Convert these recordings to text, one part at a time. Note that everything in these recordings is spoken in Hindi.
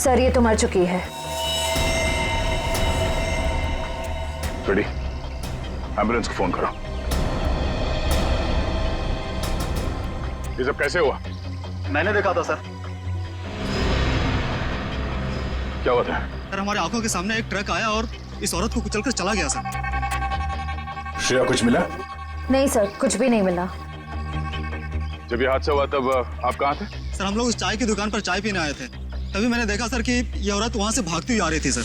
सर ये तो मर चुकी है। रेडी, एम्बुलेंस को फोन करो। ये सब कैसे हुआ? मैंने देखा था सर। क्या हुआ था? सर हमारे आंखों के सामने एक ट्रक आया और इस औरत को कुचलकर चला गया सर। श्रेया कुछ मिला? नहीं सर, कुछ भी नहीं मिला। जब ये हादसा हुआ तब आप कहाँ थे? सर हम लोग उस चाय की दुकान पर चाय पीने आए थे, तभी मैंने देखा सर कि ये औरत वहां से भागती हुई आ रही थी सर।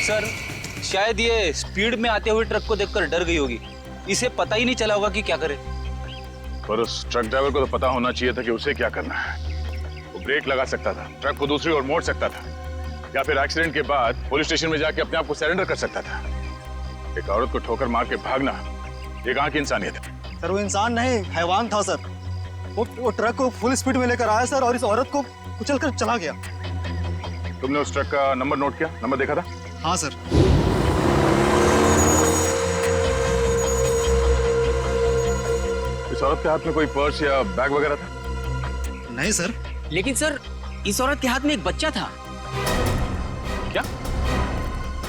सर शायद ये स्पीड में आते हुए ट्रक को देखकर डर गई होगी, इसे पता ही नहीं चला होगा कि क्या करे। पर उस ट्रक ड्राइवर को तो पता होना चाहिए था कि उसे क्या करना है। वो ब्रेक लगा सकता था, ट्रक को दूसरी ओर मोड़ सकता था, या फिर एक्सीडेंट के बाद पुलिस स्टेशन में जाके अपने आप को सरेंडर कर सकता था। एक औरत को ठोकर मार के भागना, ये कहाँ की इंसानियत है? सर वो इंसान नहीं, हैवान था सर। वो ट्रक को फुल स्पीड में लेकर आया सर और इस औरत को कुचलकर चला गया। तुमने उस ट्रक का नंबर नोट किया? नंबर देखा था? हाँ सर। इस औरत के हाथ में कोई पर्स या बैग वगैरह था? नहीं सर। लेकिन सर इस औरत के हाथ में एक बच्चा था। क्या?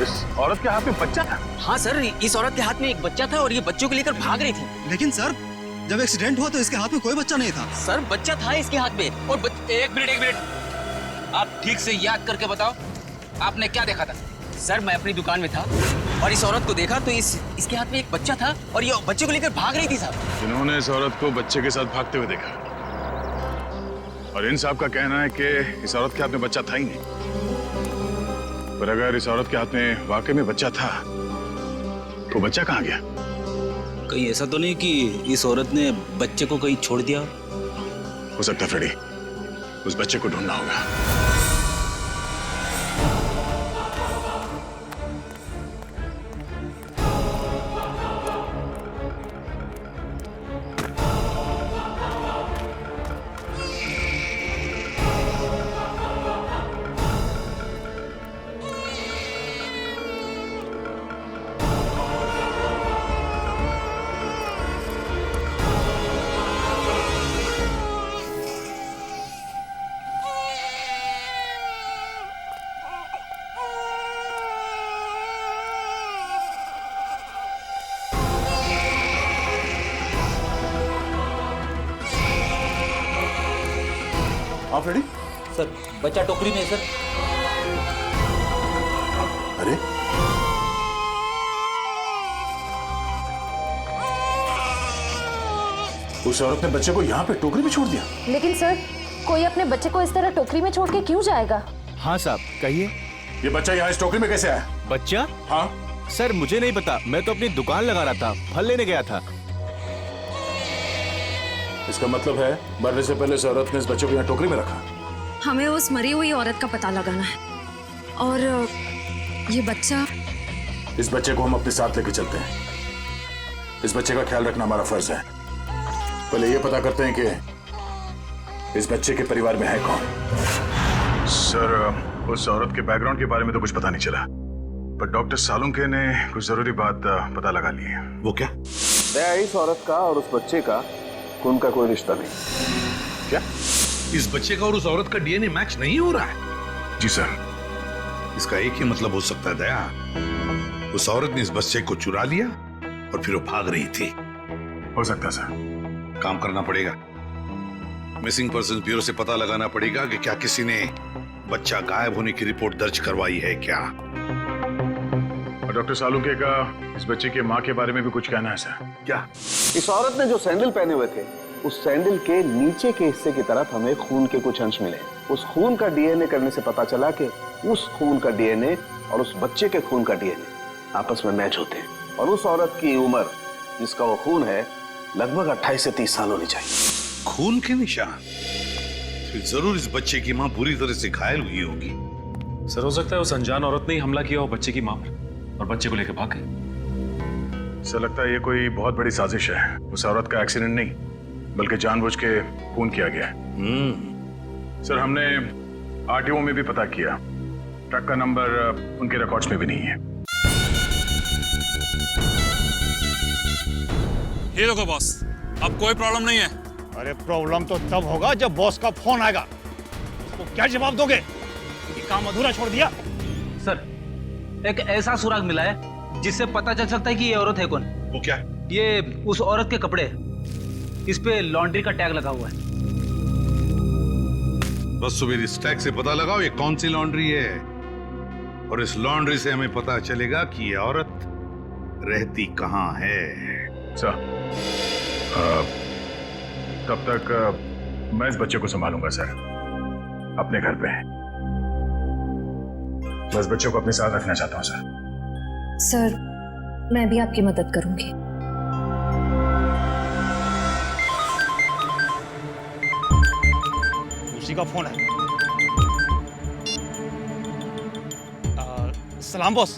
इस औरत के हाथ में बच्चा था? हाँ सर, इस औरत के हाथ में एक बच्चा था और ये बच्चों को लेकर भाग रही थी। लेकिन सर जब एक्सीडेंट हुआ तो इसके हाथ में कोई बच्चा नहीं था। सर बच्चा था इसके हाथ में और एक मिनट, आप ठीक से याद करके बताओ, आपने क्या देखा था? सर मैं अपनी दुकान में था और इस औरत को देखा तो इसके हाथ में एक बच्चा था और ये बच्चे को लेकर भाग रही थी साहब। जिन्होंने इस औरत को बच्चे के साथ भागते हुए देखा, और इन साहब का कहना है कि इस औरत के हाथ में बच्चा था ही नहीं। पर अगर इस औरत के हाथ में वाकई में बच्चा था तो बच्चा कहाँ गया? कहीं ऐसा तो नहीं कि इस औरत ने बच्चे को कहीं छोड़ दिया? हो सकता है फ्रेडी, उस बच्चे को ढूंढना होगा। आप रेडी? सर बच्चा टोकरी में है सर। अरे उस औरत ने बच्चे को यहाँ पे टोकरी में छोड़ दिया। लेकिन सर कोई अपने बच्चे को इस तरह टोकरी में छोड़ के क्यों जाएगा? हाँ साहब कहिए। ये बच्चा यहाँ इस टोकरी में कैसे आया? बच्चा? हाँ सर मुझे नहीं पता, मैं तो अपनी दुकान लगा रहा था, फल लेने गया था। इसका मतलब है मरने से पहले इस औरत ने इस बच्चे को यहाँ टोकरी में रखा। हमें उस मरी हुई औरत का पता लगाना है और ये बच्चा। इस बच्चे को हम अपने साथ लेके चलते हैं। इस बच्चे का ख्याल रखना हमारा फर्ज है। पहले ये पता करते हैं कि इस बच्चे के परिवार में है कौन। सर उस औरत के बैकग्राउंड के बारे में तो कुछ पता नहीं चला, पर डॉक्टर सालुंके ने कुछ जरूरी बात पता लगा ली है। वो क्या? इस औरत का और उस बच्चे का खून का कोई रिश्ता नहीं। क्या? इस बच्चे का और उस औरत का डीएनए मैच नहीं हो रहा है? जी सर। इसका एक ही मतलब हो सकता है दया, उस औरत ने इस बच्चे को चुरा लिया और फिर वो भाग रही थी। हो सकता है सर। काम करना पड़ेगा, मिसिंग पर्सन ब्यूरो से पता लगाना पड़ेगा कि क्या किसी ने बच्चा गायब होने की रिपोर्ट दर्ज करवाई है क्या। और डॉक्टर सालुंके का इस बच्चे की माँ के बारे में भी कुछ कहना है सर। क्या? इस औरत ने जो सैंडल पहने हुए थे, उस सैंडल के नीचे के हिस्से की तरफ हमें खून के कुछ अंश मिले। उस खून का डीएनए करने से पता चला कि उस खून का डीएनए और उस बच्चे के खून का डीएनए आपस में मैच होते हैं। और उस औरत की उम्र जिसका वो खून है लगभग 28 से 30 साल होनी चाहिए। खून के निशान? फिर जरूर इस बच्चे की माँ बुरी तरह से घायल हुई होगी। सर हो सकता है उस अनजान औरत ने ही हमला किया हो बच्चे की माँ पर और बच्चे को लेकर भाग गई। सर लगता है ये कोई बहुत बड़ी साजिश है। उस औरत का एक्सीडेंट नहीं बल्कि जानबूझ के खून किया गया है। सर हमने आरटीओ में भी पता किया, ट्रक का नंबर उनके रिकॉर्ड्स में भी नहीं है। ये देखो बॉस, अब कोई प्रॉब्लम नहीं है, अरे प्रॉब्लम तो तब होगा जब बॉस का फोन आएगा। उसको क्या जवाब दोगे? ये काम अधूरा छोड़ दिया। सर, एक ऐसा सुराग मिला है जिससे पता चल सकता है कि ये औरत है कौन। वो क्या? ये उस औरत के कपड़े, इस पे लॉन्ड्री का टैग लगा हुआ है। बस सुबह इस टैग से पता लगाओ ये कौन सी लॉन्ड्री है, और इस लॉन्ड्री से हमें पता चलेगा कि ये औरत रहती कहाँ है। सर, तब तक मैं इस बच्चे को संभालूंगा सर, अपने घर पे। बस बच्चे को अपने साथ रखना चाहता हूँ सर। सर, मैं भी आपकी मदद करूंगी। उसी का फोन है। सलाम बॉस।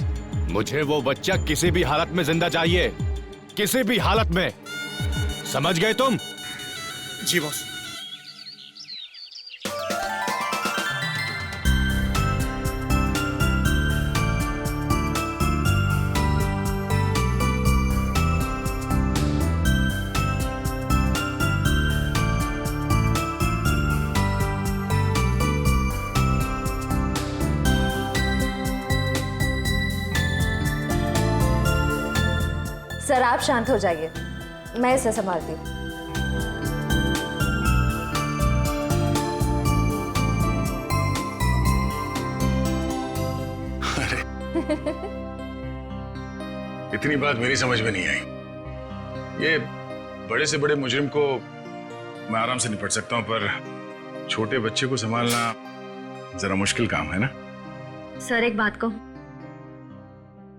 मुझे वो बच्चा किसी भी हालत में जिंदा चाहिए, किसी भी हालत में। समझ गए तुम? जी बॉस। सर, आप शांत हो जाइए, मैं इसे संभालती हूँ। अरे इतनी बात मेरी समझ में नहीं आई। ये बड़े से बड़े मुजरिम को मैं आराम से निपट सकता हूँ, पर छोटे बच्चे को संभालना जरा मुश्किल काम है ना। सर, एक बात कहूं,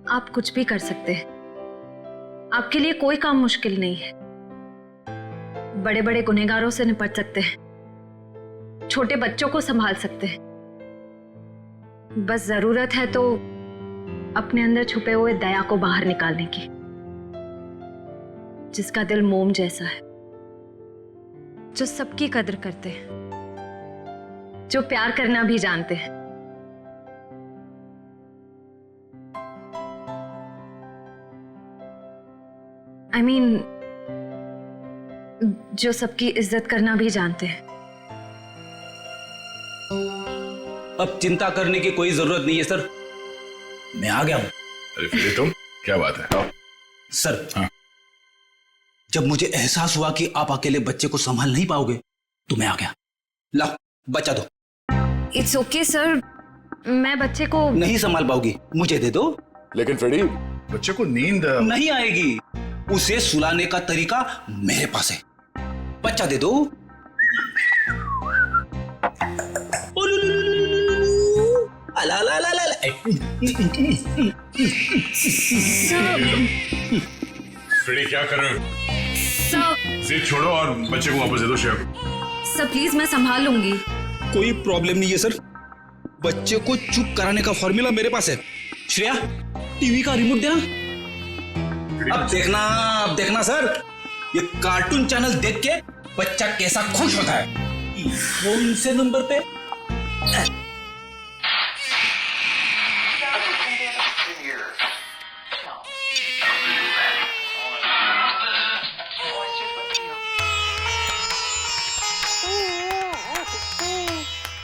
आप कुछ भी कर सकते हैं। आपके लिए कोई काम मुश्किल नहीं है। बड़े बड़े गुनहगारों से निपट सकते हैं, छोटे बच्चों को संभाल सकते हैं। बस जरूरत है तो अपने अंदर छुपे हुए दया को बाहर निकालने की, जिसका दिल मोम जैसा है, जो सबकी कदर करते हैं, जो प्यार करना भी जानते हैं। I mean, जो सबकी इज्जत करना भी जानते हैं। अब चिंता करने की कोई जरूरत नहीं है सर, मैं आ गया हूं। अरे फिर तुम, क्या बात है? आओ। सर, हाँ? जब मुझे एहसास हुआ कि आप अकेले बच्चे को संभाल नहीं पाओगे तो मैं आ गया। ला, बच्चा दो। इट्स ओके सर, मैं बच्चे को नहीं संभाल पाओगी, मुझे दे दो। लेकिन फ्रेडी, बच्चे को नींद नहीं आएगी, उसे सुलाने का तरीका मेरे पास है। बच्चा दे दो। अला ला ला ला ला। फ्रेडी क्या कर रहे हो? सर, जिद छोड़ो और बच्चे को वापस दे दो शेफ। सर प्लीज, मैं संभाल लूंगी। कोई प्रॉब्लम नहीं है सर, बच्चे को चुप कराने का फॉर्मूला मेरे पास है। श्रेया, टीवी का रिमोट देना। अब देखना सर, ये कार्टून चैनल देख के बच्चा कैसा खुश होता है। कौन से नंबर पे?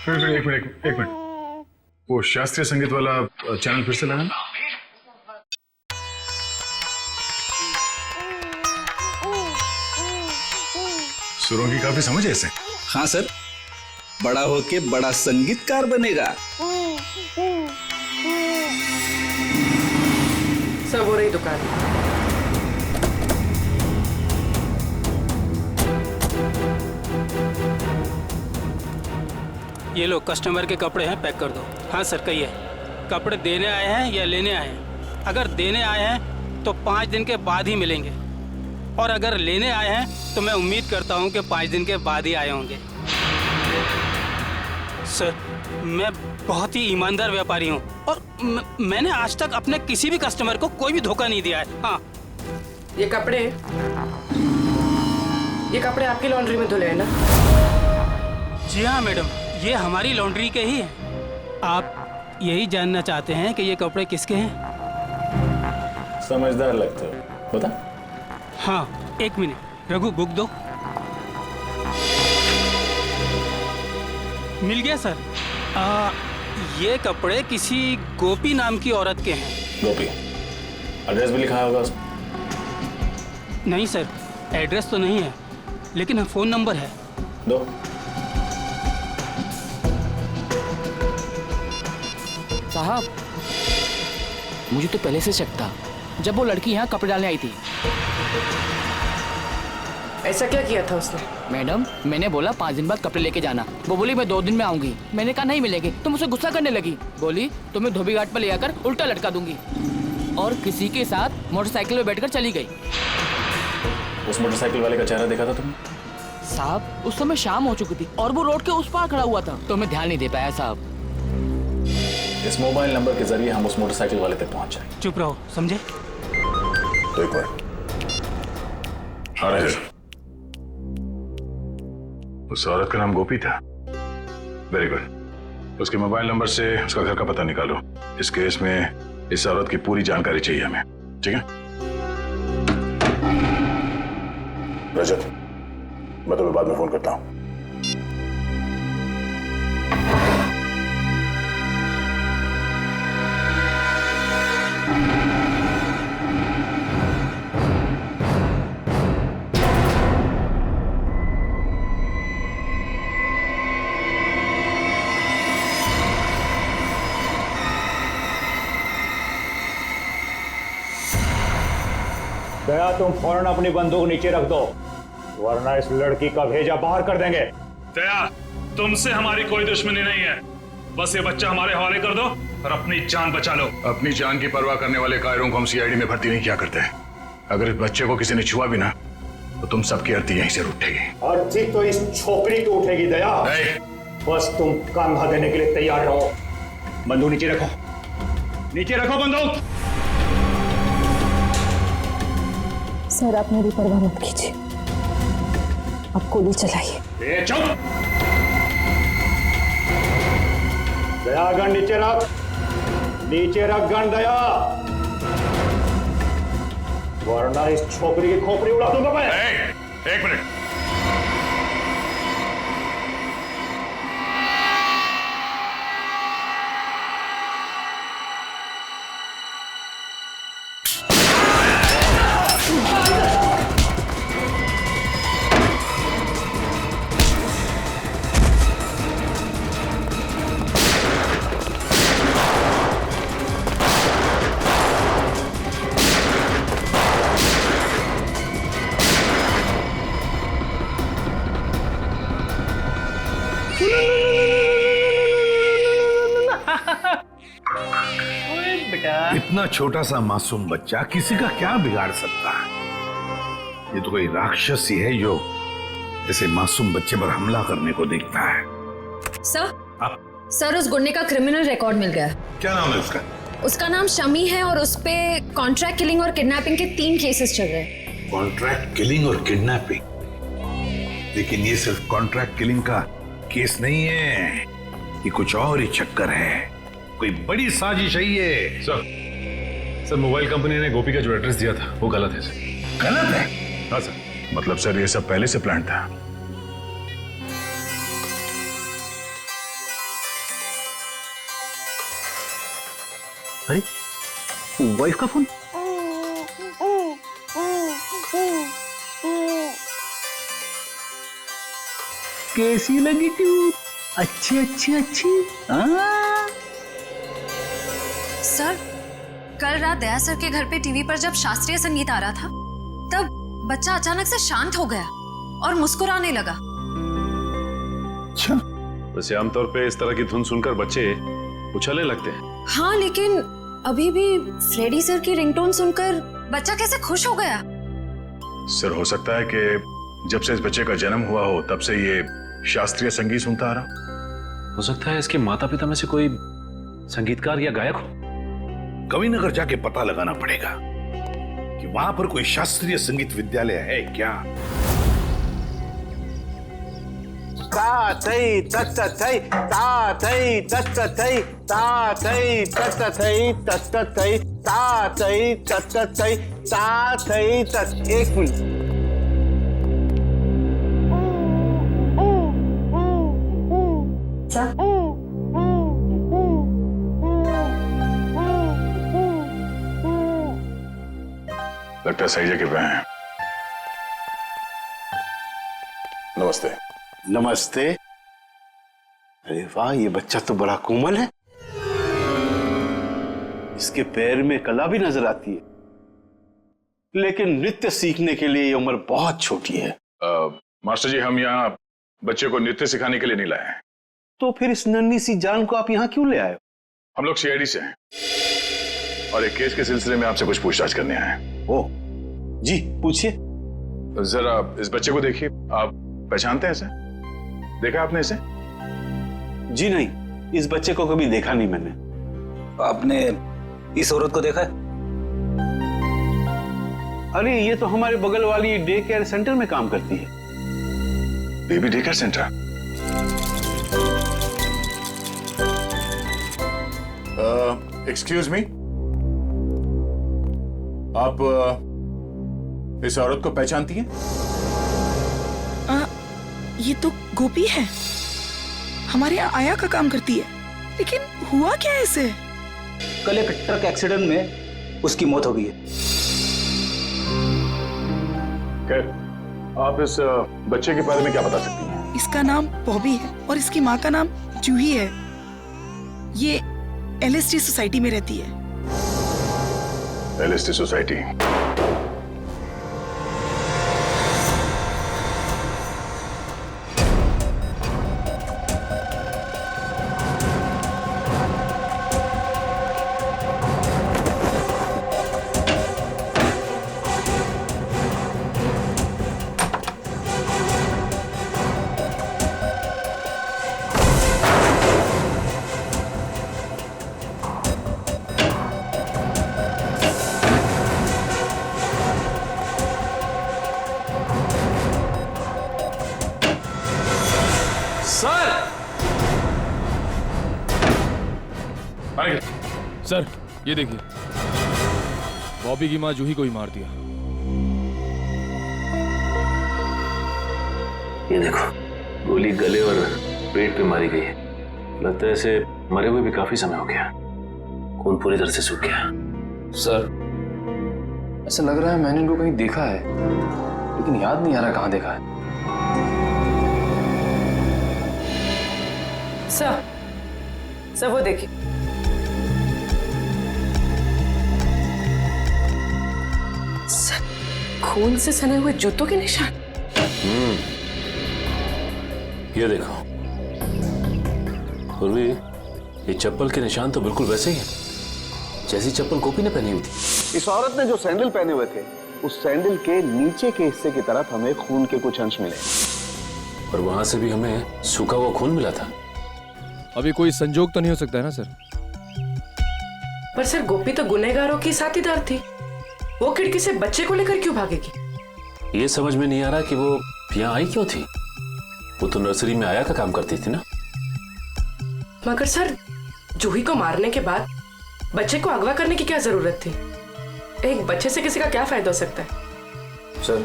फिर एक मिनट, वो शास्त्रीय संगीत वाला चैनल फिर से लगाना। सुरों की काफी समझ है इसे। हाँ सर, बड़ा होके बड़ा संगीतकार बनेगा। सब हो रही दुकान। ये लो, कस्टमर के कपड़े हैं, पैक कर दो। हाँ सर, कहिए, कपड़े देने आए हैं या लेने आए हैं? अगर देने आए हैं तो 5 दिन के बाद ही मिलेंगे, और अगर लेने आए हैं तो मैं उम्मीद करता हूं कि 5 दिन के बाद ही आए होंगे। सर, मैं बहुत ही ईमानदार व्यापारी हूं, और मैंने आज तक अपने किसी भी कस्टमर को कोई भी धोखा नहीं दिया है। हाँ, ये कपड़े आपकी लॉन्ड्री में धुले हैं ना? जी हाँ मैडम, ये हमारी लॉन्ड्री के ही हैं। आप यही जानना चाहते हैं कि ये कपड़े किसके हैं? समझदार लगते हो, बता। हाँ, 1 मिनट, रघु बुक दो। मिल गया सर। ये कपड़े किसी गोपी नाम की औरत के हैं। गोपी, एड्रेस भी लिखा होगा उसमें? नहीं सर, एड्रेस तो नहीं है, लेकिन फ़ोन नंबर है। दो। साहब, मुझे तो पहले से शक था जब वो लड़की यहाँ कपड़े डालने आई थी। ऐसा क्या किया था उसने? मैडम, मैंने बोला 5 दिन बाद कपड़े लेके जाना। वो बोली मैं 2 दिन में आऊंगी। मैंने कहा नहीं मिलेंगे, तो मुझसे गुस्सा करने लगी। बोली तुम्हें धोबी घाट पर ले आकर उल्टा लटका दूंगी, और किसी के साथ मोटरसाइकिल में बैठकर चली गई। उस मोटरसाइकिल वाले का चेहरा देखा था तुमने? साहब, उस समय शाम हो चुकी थी और वो रोड के उस पार खड़ा हुआ था, तो मैं ध्यान नहीं दे पाया साहब। इस मोबाइल नंबर के जरिए हम उस मोटरसाइकिल वाले तक पहुंच जाएंगे। चुप रहो, समझे? तो एक मिनट। उस औरत का नाम गोपी था। Very good. उसके मोबाइल नंबर से उसका घर का पता निकालो। इस केस में इस औरत की पूरी जानकारी चाहिए हमें, ठीक है? रजत, मैं तुम्हें बाद में फोन करता हूं। दया, तुम फौरन अपनी बंदूक नीचे रख दो, वरना इस लड़की का भेजा बाहर कर देंगे। दया, तुमसे हमारी कोई दुश्मनी नहीं है, बस ये बच्चा हमारे हवाले कर दो और अपनी जान बचा लो। अपनी जान की परवाह करने वाले कायरों को हम सीआईडी में भर्ती नहीं किया करते। अगर इस बच्चे को किसी ने छुआ भी ना, तो तुम सबकी अर्थी यहीं से उठेगी। अर्थी तो इस छोकरी की उठेगी। दया, बस तुम कंधा देने के लिए तैयार रहो। बंदूक नीचे रखो, नीचे रखो बंदूक। सर, आप मेरी परवाह मत कीजिए, आप गोली चलाइए। चुप! दया, गन नीचे रख, नीचे रख गन दया, वरना इस छोकरी की खोपड़ी उड़ा दूंगा मैं। एक मिनट। इतना छोटा सा मासूम बच्चा किसी का क्या बिगाड़ सकता है? ये तो कोई राक्षस ही है जो ऐसे मासूम बच्चे पर हमला करने को देखता है। सर, उस गुंडे का क्रिमिनल रिकॉर्ड मिल गया। क्या नाम है उसका? उसका नाम शमी है और उस पे कॉन्ट्रैक्ट किलिंग और किडनैपिंग के 3 केसेस चल रहे हैं। कॉन्ट्रैक्ट किलिंग और किडनैपिंग? लेकिन ये सिर्फ कॉन्ट्रैक्ट किलिंग का केस नहीं है, ये कुछ और ही चक्कर है, कोई बड़ी साजिश है ये। सर, मोबाइल कंपनी ने गोपी का जो एड्रेस दिया था वो गलत है सर। गलत है? हाँ सर। मतलब सर, ये सब पहले से प्लान था। अरे, वाइफ का फोन। कैसी लगी ट्यून? अच्छी अच्छी अच्छी। सर, कल रात दया सर के घर पे टीवी पर जब शास्त्रीय संगीत आ रहा था, तब बच्चा अचानक से शांत हो गया और मुस्कुराने लगा। अच्छा, वैसे आमतौर पे इस तरह की धुन सुनकर बच्चे उछलने लगते हैं। हाँ, लेकिन अभी भी फ्रेडी सर की रिंगटोन सुनकर बच्चा कैसे खुश हो गया? सर, हो सकता है कि जब से इस बच्चे का जन्म हुआ हो तब से ये शास्त्रीय संगीत सुनता आ रहा। हो सकता है इसके माता पिता में से कोई संगीतकार या गायक हो। कविनगर जाके पता लगाना पड़ेगा कि वहां पर कोई शास्त्रीय संगीत विद्यालय है क्या। ता थई तत थई ता थई तत थई ता थई तत थई तत थई ता थई तत थई ता थई तत। एक मिनट, सर लगता है सही जगह पे हैं। नमस्ते। नमस्ते। अरे वाह, ये बच्चा तो बड़ा कोमल है। इसके पैर में कला भी नजर आती है, लेकिन नृत्य सीखने के लिए ये उम्र बहुत छोटी है। मास्टर जी, हम यहाँ बच्चे को नृत्य सिखाने के लिए नहीं लाए हैं। तो फिर इस नन्ही सी जान को आप यहाँ क्यों ले आए? हम लोग सीआईडी से हैं और एक केस के सिलसिले में आपसे कुछ पूछताछ करने आए हैं। ओह जी, पूछिए। जरा इस बच्चे को देखिए। आप पहचानते हैं इसे? देखा आपने इसे? जी नहीं, इस बच्चे को कभी देखा नहीं मैंने। आपने इस औरत को देखा है? अरे ये तो हमारे बगल वाली डे केयर सेंटर में काम करती है। Baby day care centre? Excuse me, आप इस औरत को पहचानती हैं? ये तो गोपी है, हमारे यहाँ आया का काम करती है। लेकिन हुआ क्या है इसे? कल एक ट्रक एक्सीडेंट में उसकी मौत हो गई है। खैर, आप इस बच्चे के बारे में क्या बता सकती हैं? इसका नाम बॉबी है और इसकी माँ का नाम जूही है। ये LSD सोसाइटी में रहती है। LSD society? सर, ये देखिए, बॉबी की माँ जूही को ही मार दिया। ये देखो, गोली गले और पेट पे मारी गई है। लगता है इसे मरे हुए भी काफी समय हो गया। खून पूरी तरह से सूख गया। सर, ऐसा लग रहा है मैंने इनको कहीं देखा है, लेकिन याद नहीं आ रहा कहाँ देखा है। सर वो देखिए। खून से सने हुए जूतों के निशान। ये देखो, पूर्वी, ये चप्पल के निशान तो बिल्कुल वैसे ही हैं जैसी चप्पल गोपी ने पहनी हुई थी। इस औरत ने जो सैंडल पहने हुए थे, उस सैंडल के नीचे के हिस्से की तरफ हमें खून के कुछ अंश मिले और वहां से भी हमें सूखा हुआ खून मिला था। अभी कोई संजोग तो नहीं हो सकता है ना सर? पर सर, गोपी तो गुनहगारों की साथीदार थी। वो खिड़की से बच्चे को लेकर क्यों भागेगी? ये समझ में नहीं आ रहा कि वो यहाँ आई क्यों थी। वो तो नर्सरी में आया का काम करती थी ना। मगर सर, जूही को मारने के बाद बच्चे को अगवा करने की क्या जरूरत थी? एक बच्चे से किसी का क्या फायदा हो सकता है? सर,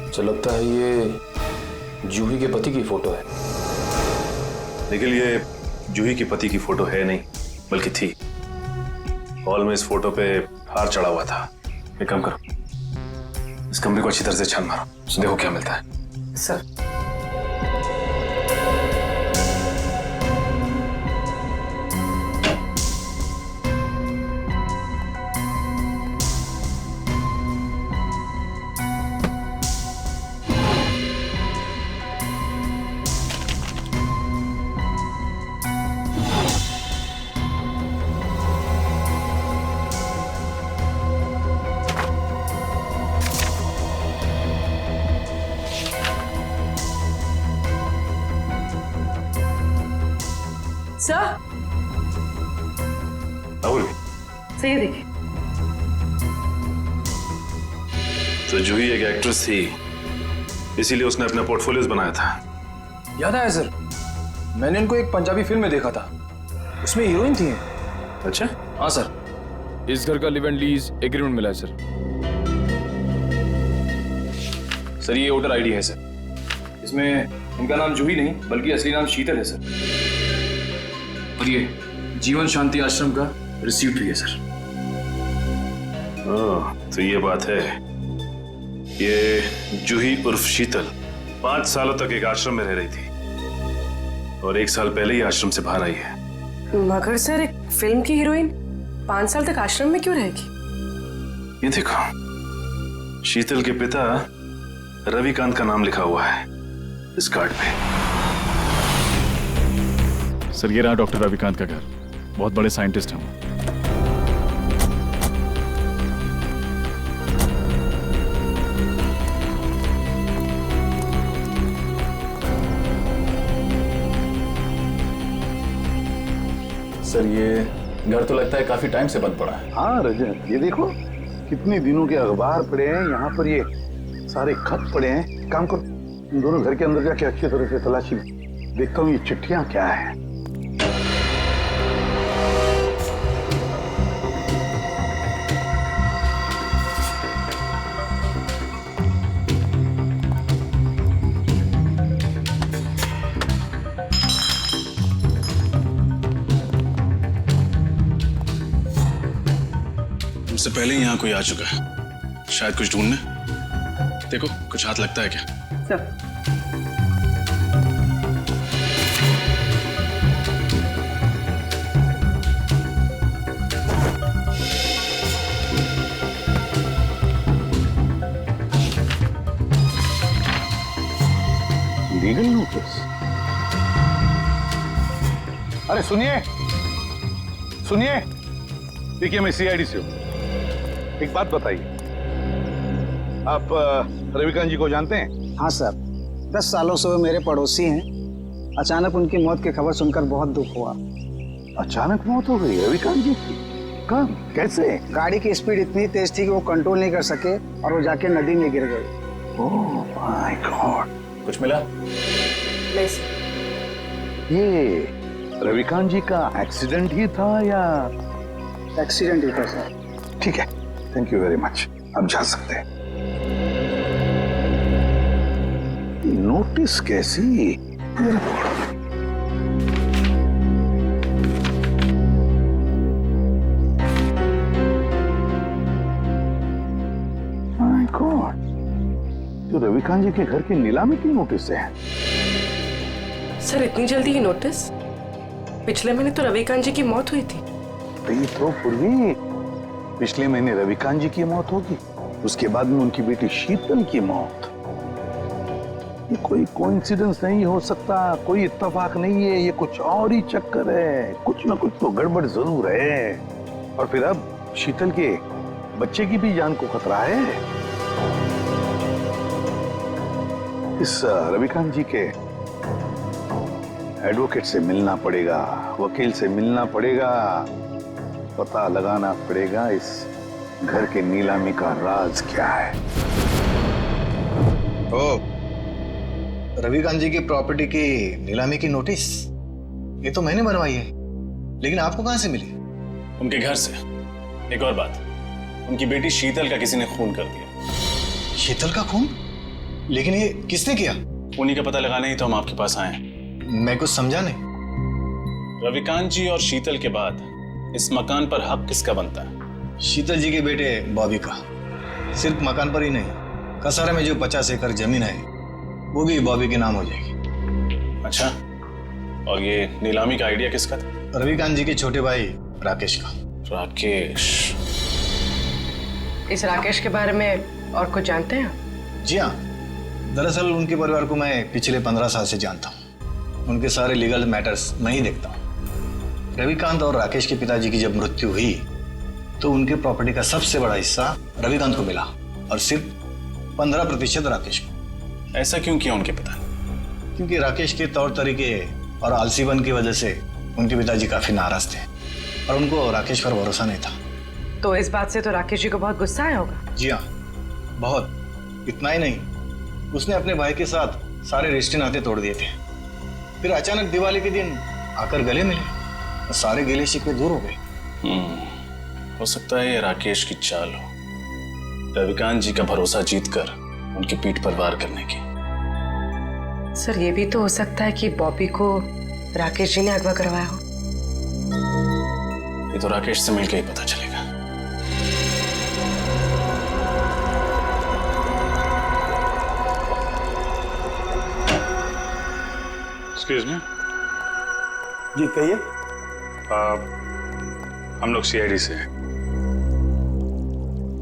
मुझे लगता है ये जूही के पति की फोटो है। लेकिन ये जूही के पति की फोटो है नहीं, बल्कि थी। हॉल में इस फोटो पे हार चढ़ा हुआ था। एक काम करो, इस कमरे को अच्छी तरह से छान मारो, देखो क्या मिलता है। सर, सही देखिए, तो जूही एक एक्ट्रेस थी, इसीलिए उसने अपना पोर्टफोलियोज बनाया था। याद आया सर, मैंने इनको एक पंजाबी फिल्म में देखा था, उसमें हीरोइन थी। अच्छा? हाँ सर। इस घर का लिव एंड लीज एग्रीमेंट मिला है सर। सर, ये वोटर आईडी है सर, इसमें इनका नाम जूही नहीं बल्कि असली नाम शीतल है सर। और ये जीवन शांति आश्रम का रिसीप्ट भी है सर। ओह, तो ये बात है। ये जूही उर्फ शीतल 5 सालों तक एक आश्रम में रह रही थी और 1 साल पहले ही आश्रम से बाहर आई है। मगर सर एक फिल्म की हीरोइन 5 साल तक आश्रम में क्यों रहेगी? ये देखो, शीतल के पिता रविकांत का नाम लिखा हुआ है इस कार्ड पे। सर ये रहा डॉक्टर रविकांत का घर। बहुत बड़े साइंटिस्ट हैं वो। सर ये घर तो लगता है काफी टाइम से बंद पड़ा है। हाँ रजत, ये देखो कितने दिनों के अखबार पड़े हैं यहाँ पर, ये सारे खत पड़े हैं। काम करो, इन दोनों घर के अंदर जाके अच्छी तरह से तलाशी देखता हूँ ये चिट्ठियां क्या है। उससे पहले ही यहाँ कोई आ चुका है, शायद कुछ ढूंढने। देखो कुछ हाथ लगता है क्या? Sir legal notice? अरे सुनिए सुनिए, देखिए मैं सीआईडी से हूं। एक बात बताइए, आप रविकांत जी को जानते हैं? हाँ सर, 10 सालों से वो मेरे पड़ोसी हैं। अचानक उनकी मौत की खबर सुनकर बहुत दुख हुआ। अचानक मौत हो गई रविकांत जी की? कब, कैसे? गाड़ी की स्पीड इतनी तेज थी कि वो कंट्रोल नहीं कर सके और वो जाके नदी में गिर गए। Oh my God. कुछ मिला? नहीं सर। ये रविकांत जी का एक्सीडेंट ही था या? एक्सीडेंट ही था सर। ठीक है, थैंक यू वेरी मच, अब जा सकते हैं। नोटिस कैसी? माय गॉड, तो रविकांत जी के घर की नीलामी की नोटिस है। सर इतनी जल्दी ही नोटिस? पिछले महीने तो रविकांत जी की मौत हुई थी। तो पूर्वी पिछले महीने रविकांत जी की मौत होगी, उसके बाद में उनकी बेटी शीतल की मौत। ये कोई कोइंसिडेंस नहीं हो सकता, कोई इत्तेफाक नहीं है, ये कुछ और ही चक्कर है। कुछ ना कुछ तो गड़बड़ जरूर है। और फिर अब शीतल के बच्चे की भी जान को खतरा है। इस रविकांत जी के एडवोकेट से मिलना पड़ेगा, वकील से मिलना पड़ेगा, पता लगाना पड़ेगा इस घर के नीलामी का राज क्या है। ओ, रविकांत जी की प्रॉपर्टी की नीलामी की नोटिस ये तो मैंने बनवाई है, लेकिन आपको कहां से मिली? उनके घर से। एक और बात, उनकी बेटी शीतल का किसी ने खून कर दिया। शीतल का खून? लेकिन ये किसने किया? उन्हीं का पता लगाने ही तो हम आपके पास आए हैं। मैं कुछ समझा नहीं। रविकांत जी और शीतल के बाद इस मकान पर हक किसका बनता है? शीतल जी के बेटे बॉबी का। सिर्फ मकान पर ही नहीं, कसारा में जो 50 एकड़ जमीन है वो भी बॉबी के नाम हो जाएगी। अच्छा, और ये नीलामी का आइडिया किसका था? रविकांत जी के छोटे भाई राकेश का। राकेश? इस राकेश के बारे में और कुछ जानते हैं? जी हाँ, दरअसल उनके परिवार को मैं पिछले 15 साल से जानता हूँ। उनके सारे लीगल मैटर्स मैं ही देखता हूँ। रविकांत और राकेश के पिताजी की जब मृत्यु हुई तो उनके प्रॉपर्टी का सबसे बड़ा हिस्सा रविकांत को मिला और सिर्फ 15% राकेश को। ऐसा क्यों किया उनके पिता? क्योंकि राकेश के तौर तरीके और आलसीपन की वजह से उनके पिताजी काफी नाराज थे और उनको राकेश पर भरोसा नहीं था। तो इस बात से तो राकेश जी को बहुत गुस्सा आया होगा। जी हाँ, बहुत। इतना ही नहीं, उसने अपने भाई के साथ सारे रिश्ते नाते तोड़ दिए थे। फिर अचानक दिवाली के दिन आकर गले मिले और सारे गिले शिकवे दूर हो गए। हो सकता है ये राकेश की चाल हो, रविकांत जी का भरोसा जीतकर उनकी पीठ पर वार करने की। सर ये भी तो हो सकता है कि बॉबी को राकेश जी ने अगवा करवाया हो। ये तो राकेश से मिलकर ही पता चलेगा। Excuse me. जी कहिए। हम लोग सीआईडी से हैं।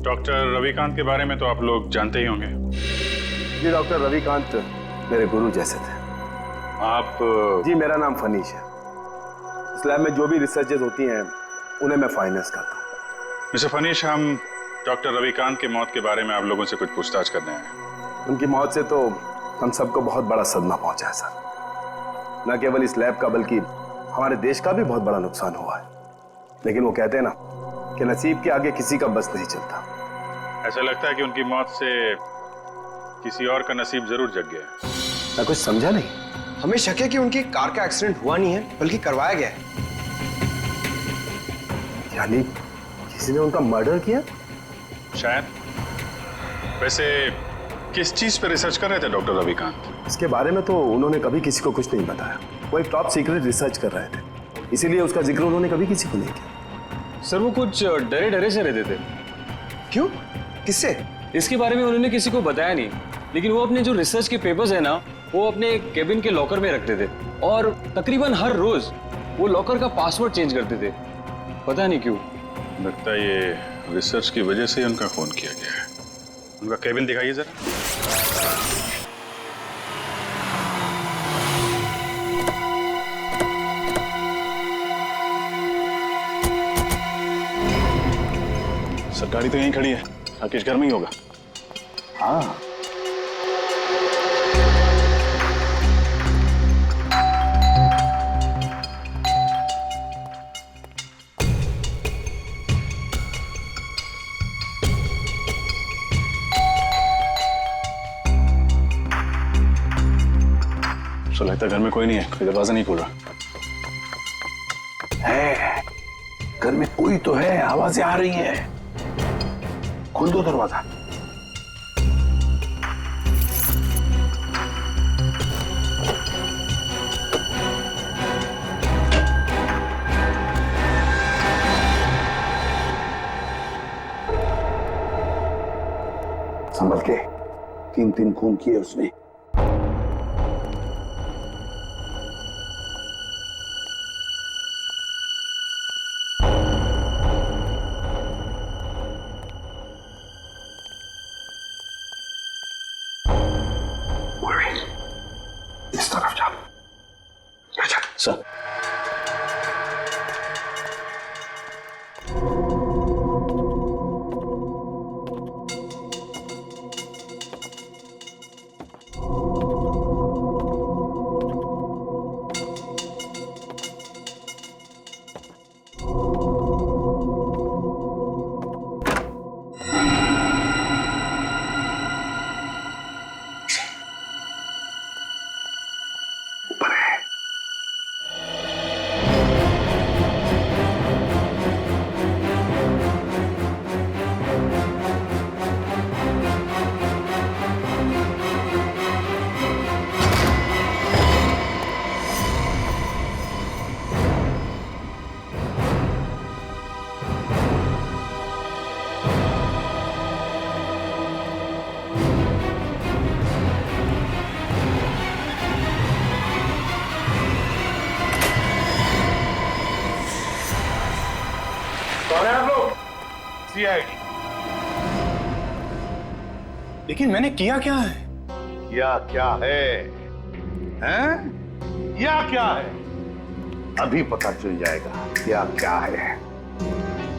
डॉक्टर रविकांत के बारे में तो आप लोग जानते ही होंगे। जी डॉक्टर रविकांत मेरे गुरु जैसे थे। आप? जी मेरा नाम फनीश है। इस लैब में जो भी रिसर्चेज होती हैं उन्हें मैं फाइनेंस करता हूँ। मिस्टर फनीश, हम डॉक्टर रविकांत की मौत के बारे में आप लोगों से कुछ पूछताछ करने आए हैं। उनकी मौत से तो हम सबको बहुत बड़ा सदमा पहुंचा है सर। न केवल इस लैब का बल्कि हमारे देश का भी बहुत बड़ा नुकसान हुआ है। लेकिन वो कहते हैं ना कि नसीब के आगे किसी का बस नहीं चलता। ऐसा लगता है कि उनकी मौत से किसी और का नसीब जरूर जग गया है। मैं कुछ समझा नहीं। हमें शक है कि उनकी कार का एक्सीडेंट हुआ नहीं है बल्कि करवाया गया है। यानी किसी ने उनका मर्डर किया? शायद। वैसे किस चीज पे रिसर्च कर रहे थे डॉक्टर रविकांत? इसके बारे में तो उन्होंने कभी किसी को कुछ नहीं बताया। वो एक टॉप सीक्रेट रिसर्च कर रहे थे, इसीलिए उसका जिक्र उन्होंने कभी किसी को नहीं किया। सर वो कुछ डरे डरे से रहते थे। क्यों? किससे? इसके बारे में उन्होंने किसी को बताया नहीं, लेकिन वो अपने जो रिसर्च के पेपर्स है ना वो अपने केबिन के लॉकर में रखते थे और तकरीबन हर रोज वो लॉकर का पासवर्ड चेंज करते थे। पता नहीं क्यों। लगता है ये रिसर्च की वजह से उनका फोन किया गया है। उनका केबिन दिखाइए जरा। सर गाड़ी तो यहीं खड़ी है, राकेश घर में ही होगा। हाँ तो लगता है घर में कोई नहीं है, कोई दरवाजा नहीं खोल रहा है। घर में कोई तो है, आवाजें आ रही हैं। खोल दो दरवाजा। संभल के। 3 खून किए उसने। इस तरफ जाओ। सर कौन है आप लोग? सीआईडी। लेकिन मैंने किया क्या है? किया क्या है? हैं? या क्या है? अभी पता चल जाएगा क्या क्या है।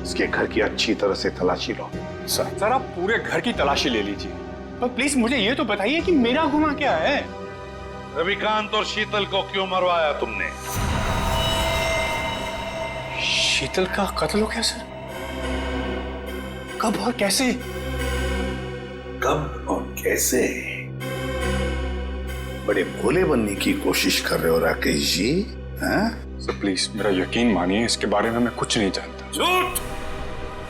इसके घर की अच्छी तरह से तलाशी लो। सर आप पूरे घर की तलाशी ले लीजिए, पर प्लीज मुझे ये तो बताइए कि मेरा गुनाह क्या है? रविकांत और शीतल को क्यों मरवाया तुमने? शीतल का कत्ल हो गया सर? कब और कैसे? कब और कैसे? बड़े भोले बनने की कोशिश कर रहे हो राकेश जी। सर प्लीज मेरा यकीन मानिए, इसके बारे में मैं कुछ नहीं जानता। झूठ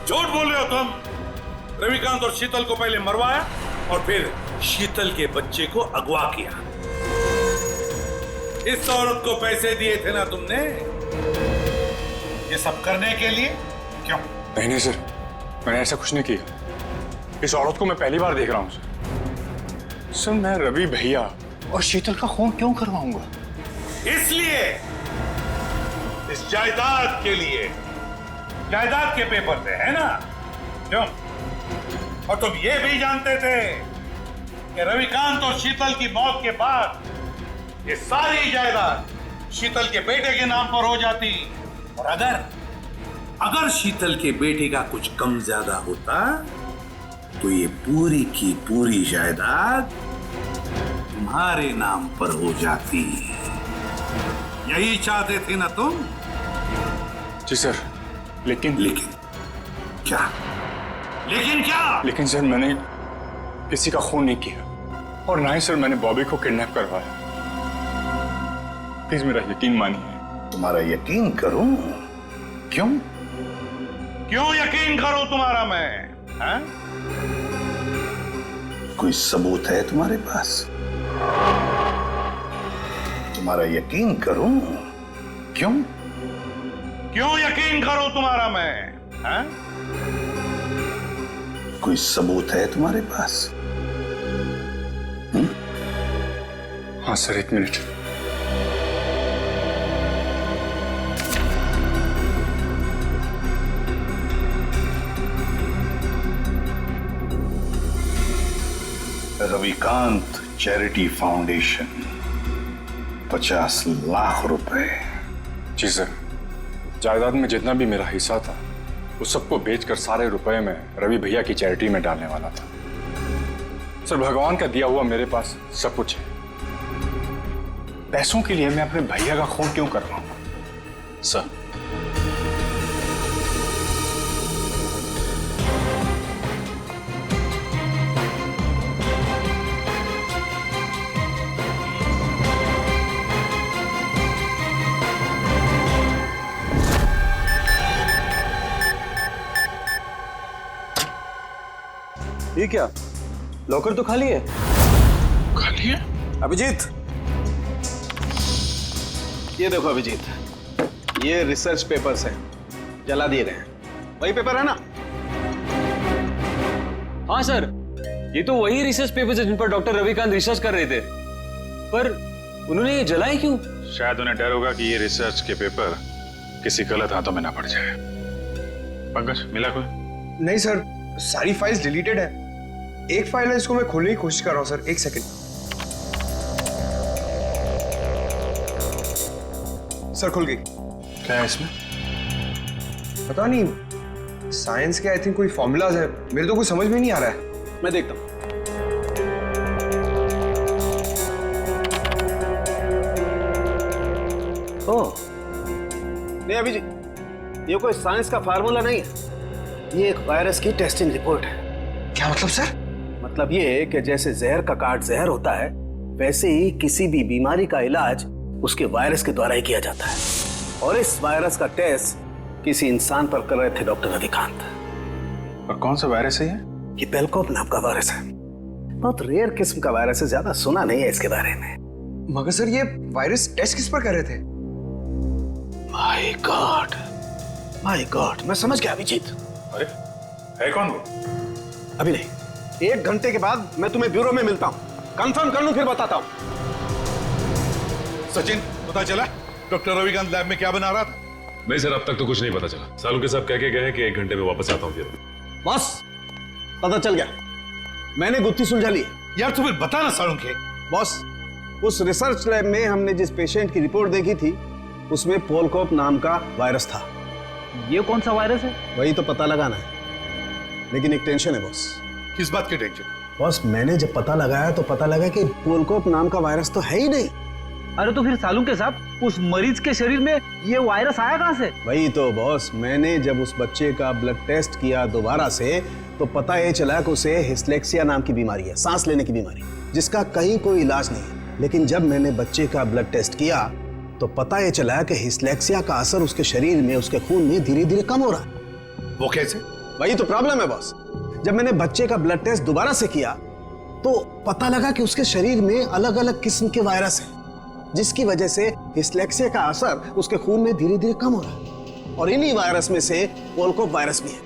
झूठ बोल रहे हो तुम। रविकांत और शीतल को पहले मरवाया और फिर शीतल के बच्चे को अगवा किया। इस औरत को पैसे दिए थे ना तुमने, ये सब करने के लिए? क्यों? नहीं सर, मैंने ऐसा कुछ नहीं किया। इस औरत को मैं पहली बार देख रहा हूँ सर। सर मैं रवि भैया और शीतल का खून क्यों करवाऊंगा? इसलिए, इस जायदाद के लिए। जायदाद के पेपर थे, है ना? क्यों? और तुम ये भी जानते थे कि रविकांत और शीतल की मौत के बाद ये सारी जायदाद शीतल के बेटे के नाम पर हो जाती, और अगर शीतल के बेटे का कुछ कम ज्यादा होता तो ये पूरी की पूरी जायदाद तुम्हारे नाम पर हो जाती। यही चाहते थे ना तुम? जी सर, लेकिन क्या? लेकिन क्या? लेकिन सर मैंने किसी का खून नहीं किया, और ना ही सर मैंने बॉबी को किडनैप करवाया। प्लीज मेरा यकीन मानिए। तुम्हारा यकीन करूं? क्यों? क्यों यकीन करूं तुम्हारा मैं? हैं? कोई सबूत है तुम्हारे पास? तुम्हारा यकीन करूं? क्यों? क्यों यकीन करूं तुम्हारा मैं? हैं? कोई सबूत है तुम्हारे पास? हाँ सर, एक minute. Ravikant charity foundation, 50 lakh रुपए। जी सर, जायदाद में जितना भी मेरा हिस्सा था उस सबको बेचकर सारे रुपए में रवि भैया की चैरिटी में डालने वाला था। सर भगवान का दिया हुआ मेरे पास सब कुछ है। पैसों के लिए मैं अपने भैया का खून क्यों कर रहा हूं? सर ये क्या? लॉकर तो खाली है। खाली है? अभिजीत, ये देखो अभिजीत, ये रिसर्च पेपर्स हैं, जला दिए गए हैं। वही पेपर है ना? हाँ सर, ये तो वही रिसर्च पेपर्स है जिन पर डॉक्टर रविकांत रिसर्च कर रहे थे, पर उन्होंने ये जलाए क्यों? शायद उन्हें डर होगा कि ये रिसर्च के पेपर किसी गलत हाथों में ना पड़ जाए। पंकज, मिला कोई? नहीं सर, सारी फाइल्स डिलीटेड है। एक फाइल है, इसको मैं खोलने की कोशिश कर रहा हूँ सर, एक सेकंड। सर खुल गई। क्या है इसमें? पता नहीं, साइंस के आई थिंक कोई फॉर्मूलाज है, मेरे तो कुछ समझ में नहीं आ रहा है। मैं देखता हूं। ओह, नहीं अभिजीत, ये कोई साइंस का फार्मूला नहीं है, ये एक वायरस की टेस्टिंग रिपोर्ट है। क्या मतलब सर? मतलब ये कि जैसे जहर का काट जहर होता है, वैसे ही किसी भी बीमारी का इलाज उसके वायरस के द्वारा ही किया जाता है। और इस वायरस का टेस्ट किसी इंसान पर कर रहे थे डॉक्टर रविकांत। और कौन सा वायरस है ये? ये बेलकोप नाम का वायरस है। बहुत रेयर किस्म का वायरस है, ज्यादा सुना नहीं है इसके बारे में। मगर सर ये वायरस टेस्ट किस पर कर रहे थे? माय गॉड, मैं समझ गया अभिजीत। अरे है कौन वो? अभी नहीं, 1 घंटे के बाद मैं तुम्हें ब्यूरो में मिलता हूँ, कंफर्म कर लूं फिर बताता हूँ। सचिन, पता चला डॉक्टर रविकांत लैब में क्या बना रहा था? नहीं सर, अब तक तो कुछ नहीं पता चला। सालू के साहब कह के गए हैं कि 1 घंटे में वापस आता हूँ फिर। बस पता चल गया, मैंने गुत्थी सुलझा ली। यार तू फिर बता ना सालू के। बॉस, उस रिसर्च लैब में हमने जिस पेशेंट की रिपोर्ट देखी थी उसमें पोलकोप नाम का वायरस था। ये कौन सा वायरस है? वही तो पता लगाना है, लेकिन एक टेंशन है बॉस। किस बात की टेंशन? बॉस, मैंने जब पता लगाया तो पता लगा कि पोलकोप नाम का वायरस तो है ही नहीं। अरे तो फिर सालू के साहब, उस मरीज के शरीर में ये वायरस आया कहां से? वही तो बॉस, मैंने जब उस बच्चे का ब्लड टेस्ट किया दोबारा से तो पता ये चला कि उसे हिस्लेक्सिया नाम की बीमारी है, सांस लेने की बीमारी, जिसका कहीं कोई इलाज नहीं है। लेकिन जब मैंने बच्चे का ब्लड टेस्ट किया तो पता ये चला कि हिस्लेक्सिया का असर उसके शरीर में, उसके खून में धीरे धीरे कम हो रहा है। वो कैसे? वही तो प्रॉब्लम है बॉस। जब मैंने बच्चे का ब्लड टेस्ट दोबारा से किया तो पता लगा कि उसके शरीर में अलग अलग किस्म के वायरस हैं। जिसकी वजह से डिस्लेक्सिया का असर उसके खून में धीरे धीरे कम हो रहा है। और इन्हीं वायरस में से पोलको वायरस भी है।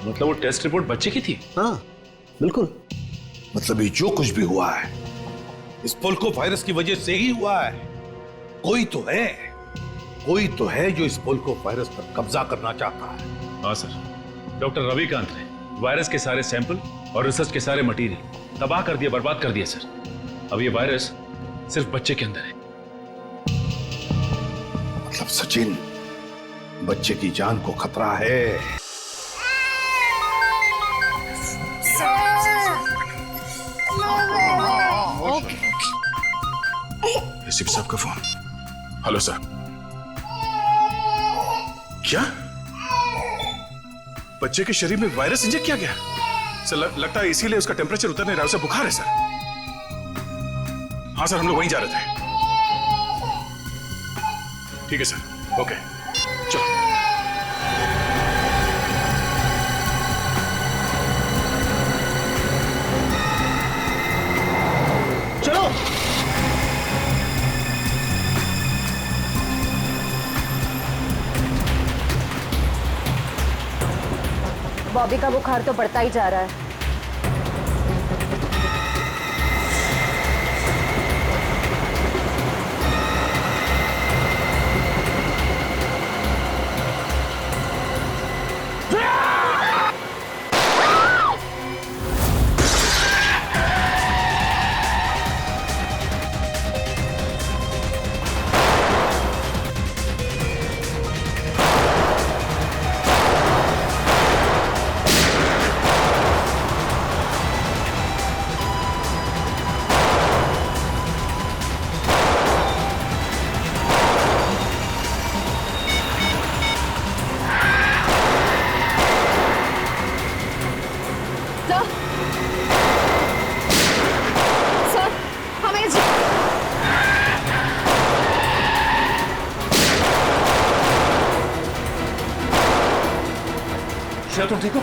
मतलब वो टेस्ट रिपोर्ट बच्चे की थी? हाँ बिल्कुल। मतलब ये जो कुछ भी हुआ है इस पोलको वायरस की वजह से ही हुआ है। कोई तो है जो इस पोलको वायरस पर कब्जा करना चाहता है। हाँ सर, डॉक्टर रविकांत ने वायरस के सारे सैंपल और रिसर्च के सारे मटेरियल तबाह कर दिया, बर्बाद कर दिया सर। अब ये वायरस सिर्फ बच्चे के अंदर है। मतलब सचिन, बच्चे की जान को खतरा है। एसीपी साहब का फोन। Hello sir. क्या बच्चे के शरीर में वायरस इंजेक्ट किया गया? सर लगता है इसीलिए उसका टेम्परेचर उतर नहीं रहा, उसे बुखार है सर। हाँ सर, हम लोग वहीं जा रहे थे। ठीक है सर, ओके चलो। चलो बॉबी का बुखार तो बढ़ता ही जा रहा है। तुम ठीक हो?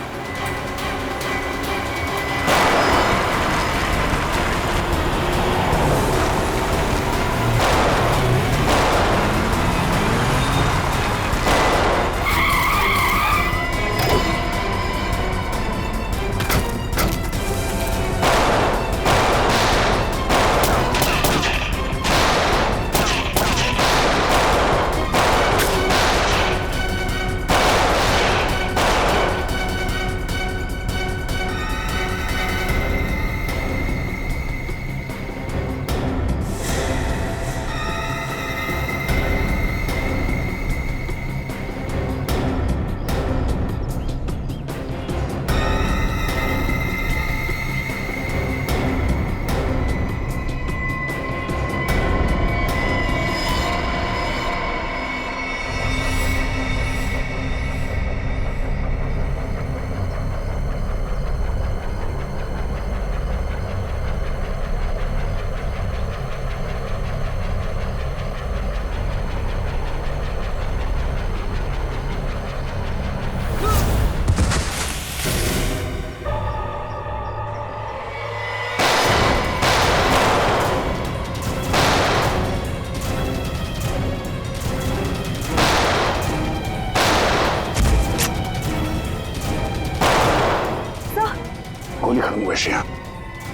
गोली खत्म हुई श्रेया।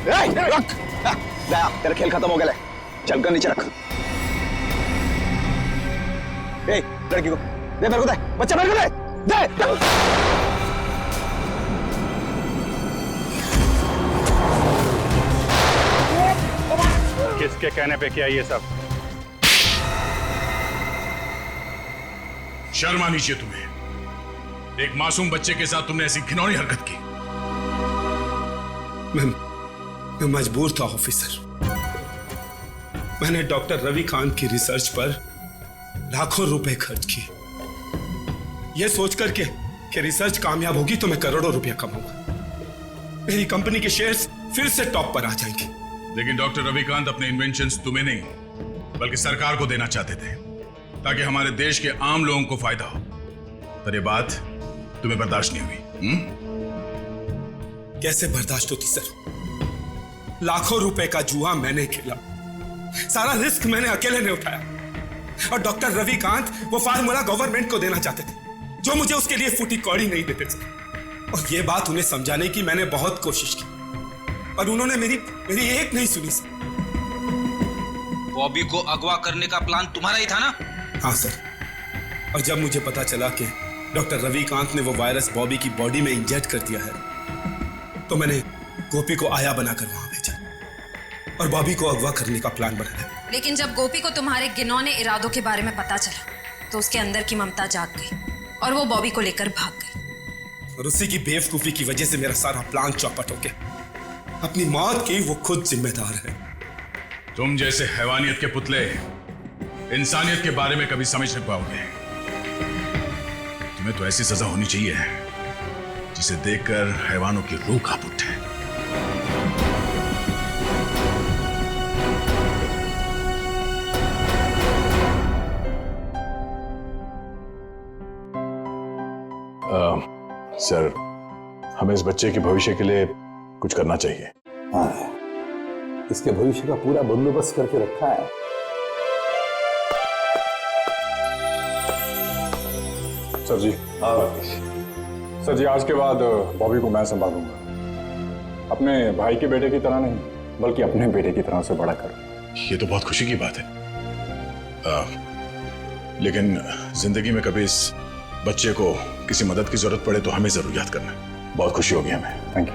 रख गया, तेरा खेल खत्म हो गया। चल कर नीचे रख। ए, लड़की को दे, मेरे को दे, बच्चा मेरे को दे, दे। किसके कहने पे किया ये सब? शर्म आनी चाहिए तुम्हें। एक मासूम बच्चे के साथ तुमने ऐसी घिनौनी हरकत की। मैं मजबूर था ऑफिसर। मैंने डॉक्टर रविकांत की रिसर्च पर लाखों रुपए खर्च किए, यह सोचकर कि रिसर्च कामयाब होगी तो मैं करोड़ों रुपया कमाऊंगा, मेरी कंपनी के शेयर्स फिर से टॉप पर आ जाएंगे। लेकिन डॉक्टर रविकांत अपने इन्वेंशंस तुम्हें नहीं बल्कि सरकार को देना चाहते थे ताकि हमारे देश के आम लोगों को फायदा हो। पर यह बात तुम्हें बर्दाश्त नहीं हुई। कैसे बर्दाश्त होती सर? लाखों रुपए का जुआ मैंने खेला, सारा रिस्क मैंने अकेले ने उठाया और डॉक्टर रविकांत वो फार्मूला गवर्नमेंट को देना चाहते थे, जो मुझे उसके लिए फूटी कौड़ी नहीं देते सर। और ये बात उन्हें समझाने की मैंने बहुत कोशिश की, पर उन्होंने मेरी एक नहीं सुनी सर। बॉबी को अगवा करने का प्लान तुम्हारा ही था ना? हाँ सर, और जब मुझे पता चला कि डॉक्टर रविकांत ने वो वायरस बॉबी की बॉडी में इंजेक्ट कर दिया है, तो मैंने गोपी को आया बनाकर वहां भेजा और बॉबी को अगवा करने का प्लान बनाया। लेकिन जब गोपी को तुम्हारे घिनौने इरादों के बारे में पता चला, तो उसके अंदर की ममता जाग गई और वो बॉबी को लेकर भाग गई। और उसी की बेवकूफी की वजह से मेरा सारा प्लान चौपट हो गया। अपनी मौत की वो खुद जिम्मेदार है। तुम जैसे हैवानियत के पुतले इंसानियत के बारे में कभी समझ नहीं पाओगे। तुम्हें तो ऐसी सजा होनी चाहिए जिसे देखकर हैवानों की रूह कांप उठे। सर, हमें इस बच्चे के भविष्य के लिए कुछ करना चाहिए। हाँ, इसके भविष्य का पूरा बंदोबस्त करके रखा है। सर जी, सर जी, आज के बाद बॉबी को मैं संभालूंगा। अपने भाई के बेटे की तरह नहीं, बल्कि अपने बेटे की तरह से बड़ा करूं। ये तो बहुत खुशी की बात है, लेकिन जिंदगी में कभी इस बच्चे को किसी मदद की जरूरत पड़े तो हमें जरूर याद करना। बहुत खुशी होगी हमें। Thank you.